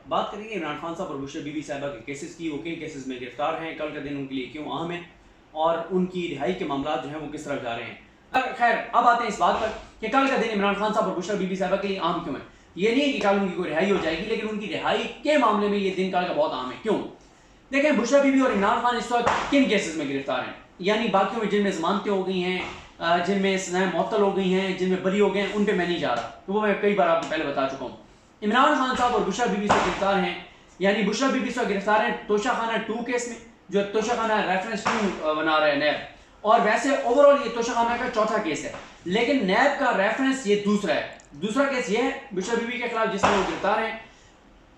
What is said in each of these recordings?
बात करेंगे इमरान खान साहब और बुशरा बीबी साहिबा के केसेस की। वो किन केसेस में गिरफ्तार हैं, कल का दिन उनके लिए क्यों अहम है और उनकी रिहाई के मामला जो हैं वो किस तरह जा रहे हैं। खैर, अब आते हैं इस बात पर कि कल का दिन इमरान खान साहब और बुशरा बीबी साहिबा के लिए अहम क्यों है। ये नहीं है कि कल उनकी कोई रिहाई हो जाएगी, लेकिन उनकी रिहाई के मामले में ये दिन कल का बहुत अहम है। क्यों? देखें, बुशरा बीबी और इमरान खान इस वक्त किन केसेस में गिरफ्तार हैं, यानी बाकियों में जिनमें जमानतें हो गई हैं, जिनमें सज़ाएं मुअत्तल हो गई हैं, जिनमें बरी हो गए हैं, उन पर मैं नहीं जा रहा, तो वो मैं कई बार आपको पहले बता चुका हूँ। इमरान खान साहब और बुशरा बीबी से गिरफ्तार हैं, यानी बुशरा बीबी से गिरफ्तार हैं तोशाखाना 2 केस में, जो तोशाखाना रेफरेंस 2 बना रहा है नैब, और वैसे ओवरऑल ये तोशाखाना का चौथा केस है, लेकिन नैब का रेफरेंस ये दूसरा है। दूसरा केस ये है बुशरा बीबी के खिलाफ जिसमें वो गिरफ्तार हैं।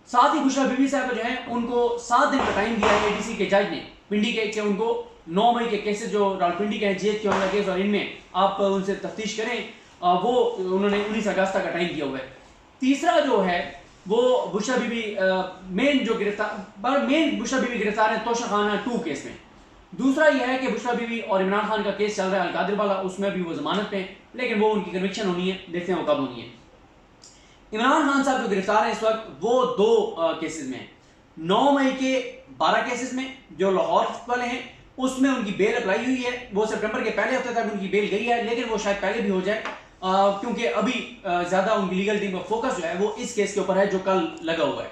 साथ ही बुशरा बीबी साहब जो है उनको 7 दिन का टाइम दिया है एडीसी के जज ने पिंडी के, उनको 9 मई के केसेस जो रावलपिंडी के हैं, जेत के हमला केस, और इनमें आप उनसे तफ्तीश करें, वो उन्होंने 19 अगस्त का टाइम दिया हुआ है। तीसरा जो है वो बुशरा बीबी मेन बुशरा बीबी गिरफ्तार है तोशाखाना 2 केस में। दूसरा यह है कि बुशरा बीबी और इमरान खान का केस चल रहा है अलकादिर वाला, उसमें भी वो जमानत पे, लेकिन वो उनकी कन्विक्शन होनी है, देखते हैं वो कब होनी है। इमरान खान साहब जो गिरफ्तार हैं इस वक्त वो 2 केसेस में, 9 मई के 12 केसेस में जो लाहौर वाले हैं, उसमें उनकी बेल अप्लाई हुई है। वो सितंबर के पहले हफ्ते तक उनकी बेल गई है, लेकिन वो शायद पहले भी हो जाए, क्योंकि अभी ज्यादा उनकी लीगल टीम का फोकस जो है वो इस केस के ऊपर है जो कल लगा हुआ है।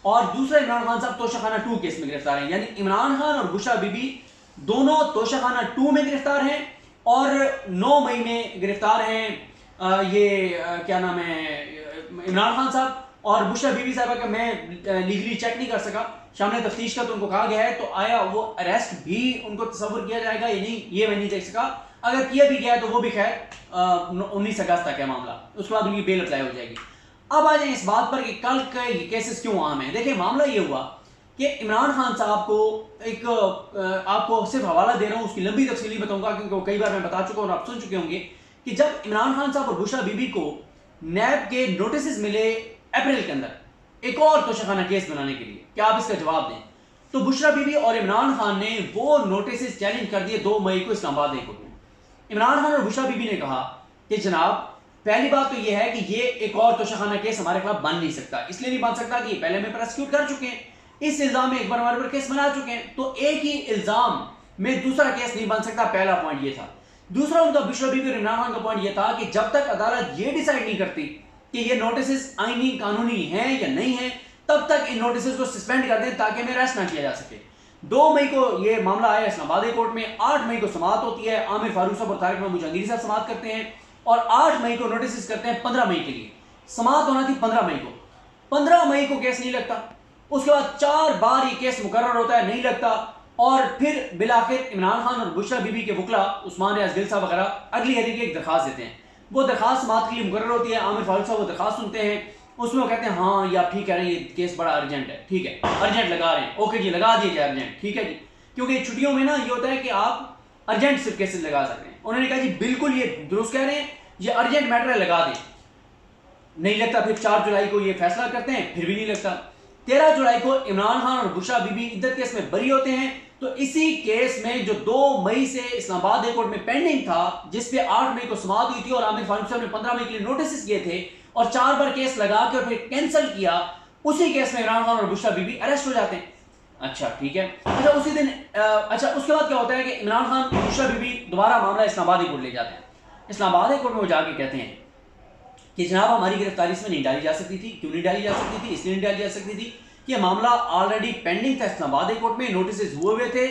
और दूसरा, इमरान खान साहब तोशाखाना 2 केस में गिरफ्तार हैं, यानी इमरान खान और बुशरा बीबी दोनों तोशाखाना 2 में गिरफ्तार हैं और 9 मई में गिरफ्तार हैं। क्या नाम है, इमरान खान साहब और बुशरा बीबी साहबा का मैं लीगली चेक नहीं कर सका, शामिल तफ्तीश का तो उनको कहा गया है, तो आया वो अरेस्ट भी उनको तस्वुर किया जाएगा या नहीं, ये मैं नहीं देख सका। अगर किया भी गया तो वो भी खैर 19 अगस्त तक है मामला, उसके बाद उनकी बेल अप्लाई हो जाएगी। अब आ जाए इस बात पर कि कल के ये केसेस क्यों अहम है। देखिए, मामला ये हुआ कि इमरान खान साहब को एक आपको सिर्फ हवाला दे रहा हूँ, उसकी लंबी तफसीली बताऊंगा क्योंकि कई बार मैं बता चुका हूँ और आप सुन चुके होंगे कि जब इमरान खान साहब और बुशरा बीबी को नैब के नोटिस मिले अप्रैल के अंदर एक और तोशाखाना केस बनाने के लिए, क्या आप इसका जवाब दें, तो बुशरा बीबी और इमरान खान ने वो नोटिस चैलेंज कर दिए 2 मई को इस्लामाबाद हाई कोर्ट में। इमरान खान और बुशरा बीबी ने कहा कि जनाब, पहली बात तो यह है कि ये एक और तोशाखाना केस हमारे खिलाफ बन नहीं सकता, इसलिए नहीं बन सकता कि ये पहले में प्रोसिक्यूट कर चुके हैं, इस इल्जाम में एक बार हमारे पर केस बना चुके हैं, तो एक ही इल्जाम में दूसरा केस नहीं बन सकता। पहला पॉइंट ये था। दूसरा, उनका बुशरा बीबी और इमरान खान का पॉइंट यह था कि जब तक अदालत ये डिसाइड नहीं करती कि ये नोटिस आईनी कानूनी हैं या नहीं है, तब तक इन नोटिस को सस्पेंड कर दें ताकि हमें अरेस्ट ना किया जा सके। 2 मई को ये मामला आया इस्लामाबाद हाई कोर्ट में, 8 मई को समाअत होती है, आमिर फारूक साहब और तारिक महमूद जहांगीरी साहब समाअत करते हैं, और 8 मई को नोटिस करते हैं 15 मई के लिए। समाअत होना थी 15 मई को, 15 मई को केस नहीं लगता, उसके बाद 4 बार ये केस मुकर्रर होता है, नहीं लगता, और फिर बिलाखिर इमरान खान और बुशरा बीबी के वकला उस्मान रियाज गिल साहब वगैरह अगली हरी की एक दरखास्त देते हैं। वो दरखास्त समाअत के लिए मुकर्रर होती है, आमिर फारूक साहब वो दरखास्त सुनते हैं, उसमें वो कहते हैं हाँ ये आप ठीक कह रहे हैं, ये केस बड़ा अर्जेंट है, ठीक है, अर्जेंट लगा रहे हैं, ओके जी लगा दीजिए अर्जेंट, ठीक है जी, क्योंकि छुट्टियों में ना ये होता है कि आप अर्जेंट सिर्फ केसेस लगा सकते हैं। उन्होंने कहा जी बिल्कुल ये दुरुस्त कह रहे हैं, ये अर्जेंट मैटर है, लगा दें। नहीं लगता, फिर 4 जुलाई को ये फैसला करते हैं, फिर भी नहीं लगता। 13 जुलाई को इमरान खान और बुशरा बीबी इद्दत केस में बरी होते हैं, तो इसी केस में जो 2 मई से इस्लामाबाद हाई कोर्ट में पेंडिंग था, जिसपे 8 मई को समाअत हुई थी और आमिर फारूक साहब ने 15 मई के लिए नोटिस किए थे और 4 बार केस लगा के और फिर कैंसिल किया, उसी केस में इमरान खान और बुशरा बीबी अरेस्ट हो जाते हैं। अच्छा ठीक है, अच्छा उसी दिन अच्छा उसके बाद क्या होता है कि इमरान खान और बुशरा बीबी दोबारा मामला इस्लामाबाद हाई कोर्ट ले जाते हैं। इस्लामाबाद हाई कोर्ट में वो जाके कहते हैं कि जनाब हमारी गिरफ्तारी इसमें नहीं डाली जा सकती थी। क्यों नहीं डाली जा सकती थी? इसलिए नहीं डाली जा सकती थी कि मामला ऑलरेडी पेंडिंग था इस्लामाबाद हाई कोर्ट में, नोटिस हुए हुए थे,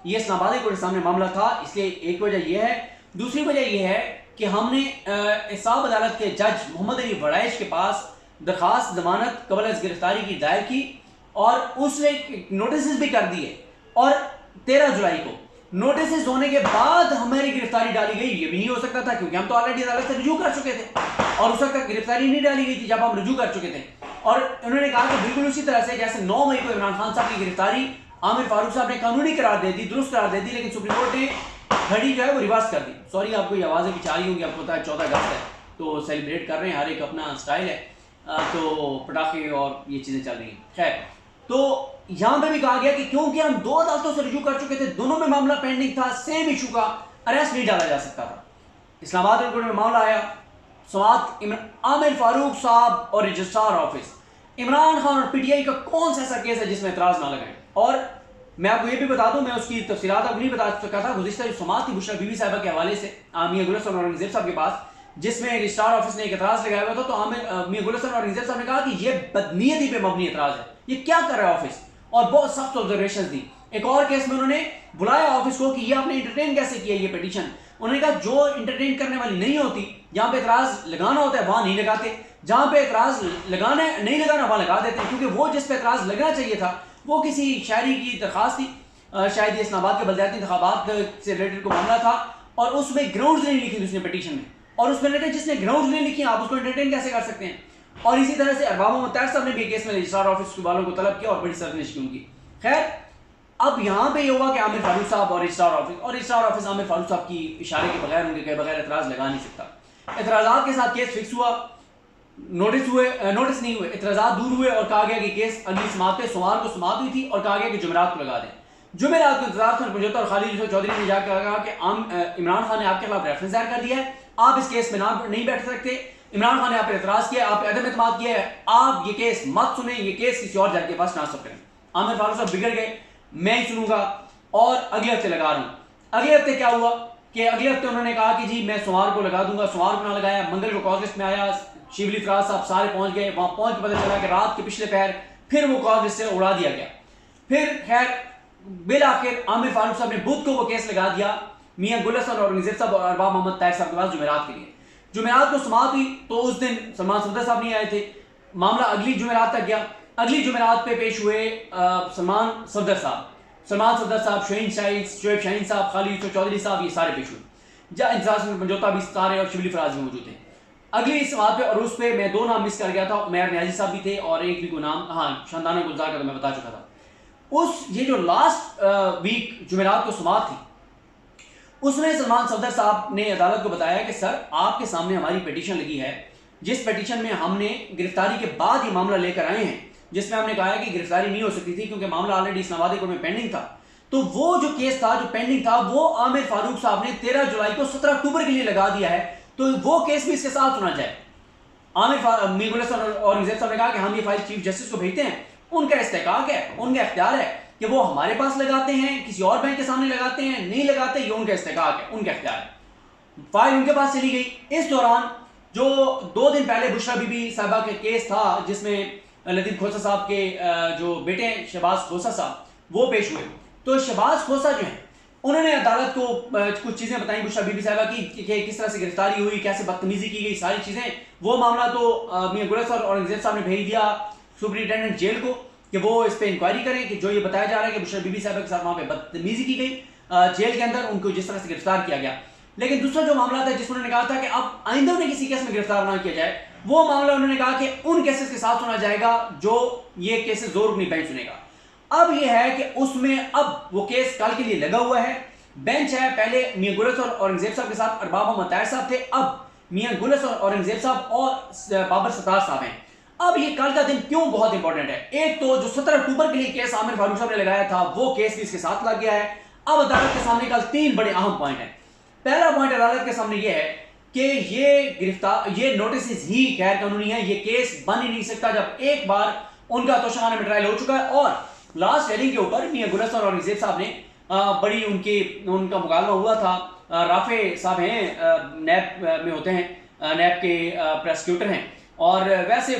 ये इस्लामाबाद हाई कोर्ट के सामने मामला था, इसलिए एक वजह यह है। दूसरी वजह यह है कि हमने इंसाफ अदालत के जज मोहम्मद अली वड़ाइश के पास दरखास्त जमानत कबल अज़ गिरफ्तारी की दायर की और उसने नोटिस भी कर दिए, और 13 जुलाई को नोटिस होने के बाद हमारी गिरफ्तारी डाली गई। ये भी नहीं हो सकता था क्योंकि हम तो ऑलरेडी अदालत से रुजू कर चुके थे और उस वक्त गिरफ्तारी नहीं डाली गई थी जब हम रुजू कर चुके थे। और उन्होंने कहा कि बिल्कुल उसी तरह से जैसे 9 मई को इमरान खान साहब की गिरफ्तारी आमिर फारूक साहब ने कानूनी करार दे दी, दुरुस्त करार दे दी, लेकिन सुप्रीम कोर्ट ने घड़ी जो है वो रिवर्स कर दी। सॉरी, आपको ये आवाज़ें भी चाह रही होंगी, आपको पता है 14 अगस्त है तो सेलिब्रेट कर रहे हैं, हर एक अपना स्टाइल है, तो पटाखे और ये चीज़ें चल रही हैं। खैर, तो यहां पे भी कहा गया कि क्योंकि हम 2 अदालतों से रुजू कर चुके थे, दोनों में मामला पेंडिंग था, सेम इशू का अरेस्ट नहीं डाला जा सकता था। इस्लामाबाद हाई कोर्ट में मामला आया, समाअत आमिर फारूक साहब और रजिस्ट्रार ऑफिस इमरान खान और पीटीआई का कौन सा ऐसा केस है जिसमें एतराज ना लगाएं। और मैं आपको ये भी बता दूं, मैं उसकी तफसीलात अब नहीं बता सका था। गुज़िश्ता जो समाअत थी बुशरा बीबी साहिबा के हवाले से मियां गुल हसन औरंगजेब साहब के पास, जिसमें रजिस्ट्रार ऑफिस ने एक एतराज लगाया हुआ था, तो मियां गुल हसन औरंगजेब साहब ने कहा कि ये बदनीयती पे मबनी एतराज है, ये क्या कर रहा है ऑफिस, और बहुत सख्त ऑब्जर्वेशन दी। एक और केस में उन्होंने बुलाया ऑफिस को कि ये आपने इंटरटेन कैसे किया ये पिटीशन। उन्होंने कहा जो इंटरटेन करने वाली नहीं होती, जहां पे एतराज लगाना होता है वहां नहीं लगाते, जहां पे एतराज लगाना नहीं लगाना वहां लगा देते हैं, क्योंकि वो जिस पे एतराज लगना चाहिए था वो किसी शहरी की दरखास्त थी, शायद ये इस्लामाबाद के बलदियाती इंतखाबात से रिलेटेड को मामला था, और उसमें ग्राउंड्स नहीं लिखी थी उसने पिटीशन में, और उसमें लिखा जिसने ग्राउंड्स नहीं लिखी आप उसको इंटरटेन कैसे कर सकते हैं। और इसी तरह से अरबाब मोहम्मद ताहिर साहब ने भी केस में रजिस्ट्रार ऑफिस वालों को तलब किया और बड़ी सरजनिश की उनकी। खैर, अब यहाँ पे ये हुआ कि आमिर फारूक साहब और रजिस्ट्रार ऑफिस आमिर फारूक साहब की इशारे के बगैर, उनके बगैर एतराज लगा नहीं सकता। एतराज़ात के साथ केस फिक्स हुआ, नोटिस नहीं हुए, एतराज़ात दूर हुए और कहा गया कि केस अगली समात पे सोमवार को समात हुई थी, और कहा गया कि जुमेरात को लगा दें। जुमेरात को इंतजार खान पंजोता और खालिद यूसुफ चौधरी ने जाकर कहा कि इमरान खान ने आपके खिलाफ रेफरेंस दायर कर दिया है, आप इस केस में नहीं बैठ सकते। इमरान खान ने आप पर एतराज किया, आप अदम एतमाद किया है, आप ये केस मत सुने, ये केस किसी और जज के पास ट्रांसफर करें। आमिर फारूक साहब बिगड़ गए, मैं ही सुनूंगा और अगले हफ्ते लगा रहा हूं। अगले हफ्ते क्या हुआ कि अगले हफ्ते उन्होंने कहा कि जी मैं सोमवार को लगा दूंगा, सोमवार को ना लगाया, मंगल को कॉल लिस्ट में आया, शिवली फराज साहब सारे पहुंच गए, वहां पहुंच के पता चला कि रात के पिछले पैर फिर वो कॉल लिस्ट से उड़ा दिया गया। फिर खैर बिल आखिर आमिर फारूक साहब ने बुध को वो केस लगा दिया मियां गुल हसन औरंगजेब साहब और अरबाब मोहम्मद ताहिर साहब के पास जुमेरात के लिए। जुमेरात को समाअत हुई तो उस दिन सलमान सफदर साहब नहीं आए थे, मामला अगली जुमेरात तक गया। अगली जुमेरात पे पेश हुए सलमान सफदर साहब, शोएब शाहीन साहब, खालिद यूसुफ चौधरी साहब, ये सारे पेश हुए। इंतजार पंजोता भी सारे और शिबली फराज भी मौजूद थे अगली समाअत पे। और उस पे मैं 2 नाम मिस कर गया था, उमैर न्याजी साहब भी थे और एक भी को नाम, हाँ, शानदाना गुलजार का तो मैं बता चुका था। ये जो लास्ट वीक जुमेरात को समाअत थी, उसमें सलमान सफदर साहब ने अदालत को बताया कि सर आपके सामने हमारी पिटीशन लगी है, जिस पिटीशन में हमने गिरफ्तारी के बाद ये मामला लेकर आए हैं, जिसमें हमने कहा है कि गिरफ्तारी नहीं हो सकती थी क्योंकि मामला ऑलरेडी इस्लामाबाद कोर्ट में पेंडिंग था। तो वो जो केस था जो पेंडिंग था वो आमिर फारूक साहब ने 13 जुलाई को 17 अक्टूबर के लिए लगा दिया है, तो वो केस भी इसके साथ सुना जाए। मियां गुल हसन औरंगजेब साहब ने कहा कि हम ये फाइल चीफ जस्टिस को भेजते हैं, उनका इस्तेकाक है, उनका इख्तियार है कि वो हमारे पास लगाते हैं, किसी और बैंक के सामने लगाते हैं, नहीं लगाते, ये उनका इस्तेकाक है, उनका इख्तियार है। फाइल उनके पास चली गई। इस दौरान जो 2 दिन पहले बुशरा बीबी साहिबा के केस था, जिसमें लतीफ खोसा साहब के जो बेटे हैं शहबाज खोसा साहब, वो पेश हुए। तो शहबाज खोसा जो है उन्होंने अदालत को कुछ चीज़ें बताई बुशरा बीबी साहिबा की कि किस तरह से गिरफ्तारी हुई, कैसे बदतमीजी की गई, सारी चीज़ें। वो मामला तो मियां गुल हसन औरंगजेब साहब ने भेज दिया सुपरिटेंडेंट जेल को कि वो इस पर इंक्वायरी करें कि जो ये बताया जा रहा है कि बुशरा बीबी साहिबा के साथ वहाँ पे बदतमीजी की गई जेल के अंदर, उनको जिस तरह से गिरफ्तार किया गया। लेकिन दूसरा जो मामला था जिसमें उन्होंने कहा था कि अब आइंदा में किसी केस में गिरफ्तार ना किया जाए, वो मामला उन्होंने कहा कि उन केसेस के साथ सुना जाएगा जो ये केसेस जोर रुकनी बेंच सुनेगा। अब ये है कि उसमें अब वो केस कल के लिए लगा हुआ है, बेंच है। पहले मियां गुल हसन औरंगजेब साहब के साथ अरबाब मोहम्मद ताहिर साहब थे, अब मियां गुल हसन औरंगजेब साहब और बाबर सत्तार साहब हैं। अब ये कल का दिन क्यों बहुत इंपॉर्टेंट है, एक तो जो 17 अक्टूबर के लिए केस आमिर फारूक साहब ने लगाया था वो केस भी इसके साथ लग गया है। अब अदालत के सामने कल 3 बड़े अहम पॉइंट हैं। पहला पॉइंट अदालत के सामने ये है कि ये नोटिस ही गैर कानूनी है, ये केस बन ही नहीं सकता जब एक बार उनका तोशाखाना में ट्रायल हो चुका है। और लास्ट हेयरिंग के ऊपर मियां गुल हसन और औरंगजेब साहब ने बड़ी उनका मुकालमा हुआ था। राफे साहब हैं, नैब में होते हैं, नैब के प्रोसिक्यूटर हैं, और वैसे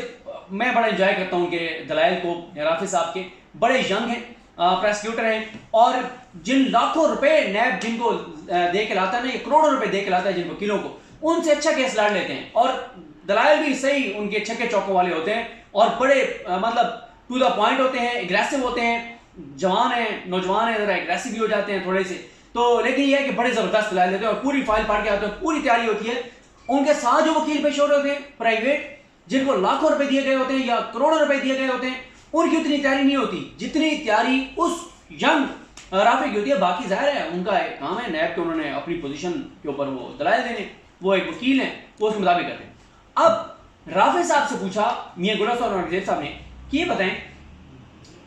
मैं बड़ा एंजॉय करता हूं उनके दलाइल को। राफे साहब के बड़े यंग हैं, प्रोसिक्यूटर हैं, और जिन लाखों रुपए नैब जिनको दे के लाता है ना, ये करोड़ों रुपए दे के लाता है जिन वकीलों को, उनसे अच्छा केस लड़ लेते हैं, और दलाइल भी सही उनके छक्के चौकों वाले होते हैं, और बड़े मतलब टू द पॉइंट होते हैं, एग्रेसिव होते हैं, जवान हैं, नौजवान हैं, जरा एग्रेसिव भी हो जाते हैं थोड़े से। तो लेकिन ये है कि बड़े जबरदस्त दलाइल देते हैं और पूरी फाइल पढ़ के आते हैं, पूरी तैयारी होती है। उनके साथ जो वकील पेश हो रहे होते हैं प्राइवेट, जिनको लाखों रुपए दिए गए होते हैं या करोड़ों रुपए दिए गए होते हैं, उनकी उतनी तैयारी नहीं होती जितनी तैयारी उस यंग राफे की होती है। बाकी जाहिर है उनका एक काम है नैब के, उन्होंने अपनी पोजीशन के ऊपर वो दलाइल देने, वो एक वकील हैं, वो उसके मुताबिक करते हैं। अब राफे साहब से पूछा मियां गुल हसन और औरंगजेब साहब ने कि ये बताएं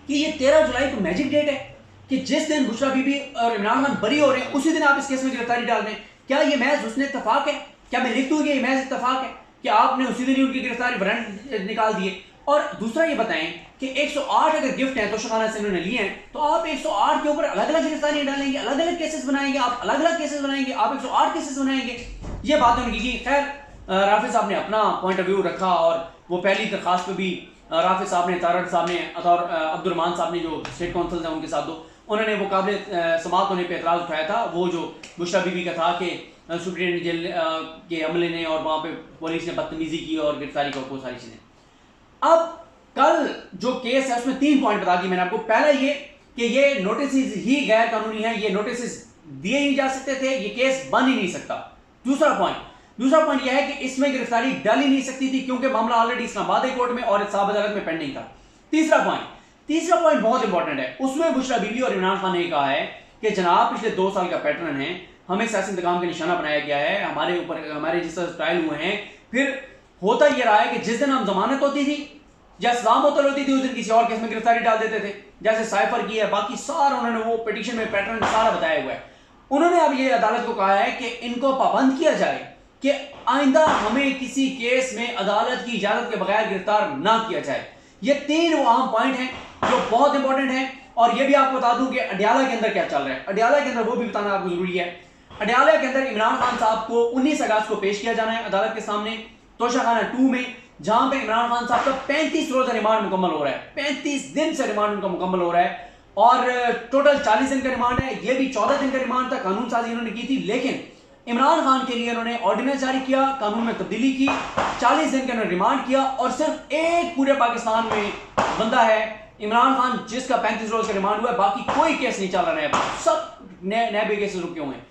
कि ये 13 जुलाई को मैजिक डेट है कि जिस दिन बुशरा बीबी और इमरान खान बरी हो रहे हैं उसी दिन आप इस केस में गिरफ्तारी डाल दें। क्या ये महज हुस्न इत्तफाक है? क्या मैं लिख दूं कि ये महज इत्तफाक है कि आपने उसी दिन ही उनकी गिरफ्तारी वारंट निकाल दिए? और दूसरा ये बताएं कि 108 अगर गिफ्ट हैं तो शाखाना से उन्होंने लिए हैं, तो आप 108 के ऊपर अलग अलग गिरफ्तारियां डालेंगे, अलग अलग केसेस बनाएंगे, आप अलग अलग केसेस बनाएंगे, आप 108 केसेस बनाएंगे, ये बात उनकी की। खैर राफिज साहब ने अपना पॉइंट ऑफ व्यू रखा और वो पहली दरखास्त पे भी राफिज साहब ने, तारड़ साहब ने और अब्दुर्रहमान साहब ने जो स्टेट काउंसिल हैं उनके साथ दो, उन्होंने वो काबिल समाअत होने पर एतराज़ उठाया था। वो जो बुशरा बीबी का था कि सुप्रीटेंडेंट जेल के अमले ने और वहाँ पे पुलिस ने बदतमीजी की और गिरफ्तारी की, बहुत सारी चीज़ें। अब कल जो केस है उसमें 3 पॉइंट बता दिए मैंने आपको। पहला ये कि ये नोटिस ही गैर कानूनी है, ये नोटिस दिए ही नहीं जा सकते थे, ये केस बन ही नहीं सकता। दूसरा पॉइंट यह है कि इसमें गिरफ्तारी डाल ही नहीं सकती थी क्योंकि मामला ऑलरेडी इस्लामाबाद हाई कोर्ट में और साहब अदालत में पेंडिंग था। तीसरा पॉइंट बहुत इंपॉर्टेंट है, उसमें बुशरा बीबी और इमरान खान ने कहा है कि जनाब पिछले 2 साल का पैटर्न है, हमें सियासी इंतकाम का निशाना बनाया गया है, हमारे ऊपर हमारे जिस तरह ट्रायल हुए हैं, फिर होता यह रहा है कि जिस दिन हम जमानत होती थी या सलाम होती होती थी उस दिन किसी और केस में गिरफ्तारी डाल देते थे, जैसे साइफर की है, बाकी सारा उन्होंने वो पिटीशन में पैटर्न सारा बताया हुआ है। उन्होंने अब ये अदालत को कहा है कि इनको पाबंद किया जाए कि आइंदा हमें किसी केस में अदालत की इजाजत के बगैर गिरफ्तार ना किया जाए। ये 3 वो अहम पॉइंट हैं जो बहुत इंपॉर्टेंट हैं। और ये भी आपको बता दूं कि अडयाला के अंदर क्या चल रहा है। अडयाला के अंदर वो भी बताना आपको जरूरी है। अडयाला के अंदर इमरान खान साहब को 19 अगस्त को पेश किया जाना है अदालत के सामने तोशाखाना 2 में, जहां पे इमरान खान साहब का 35 रोजा रिमांड मुकम्मल हो रहा है। 35 दिन से रिमांड उनका मुकम्मल हो रहा है और टोटल 40 दिन का रिमांड है। ये भी 14 दिन का रिमांड था, कानून साजी इन्होंने की थी, लेकिन इमरान खान के लिए उन्होंने ऑर्डिनेंस जारी किया, कानून में तब्दीली की, 40 दिन का उन्होंने रिमांड किया और सिर्फ एक पूरे पाकिस्तान में बंदा है इमरान खान जिसका 35 रोज का रिमांड हुआ है, बाकी कोई केस नहीं चल रहा है, सब नए केसेस रुके हुए हैं।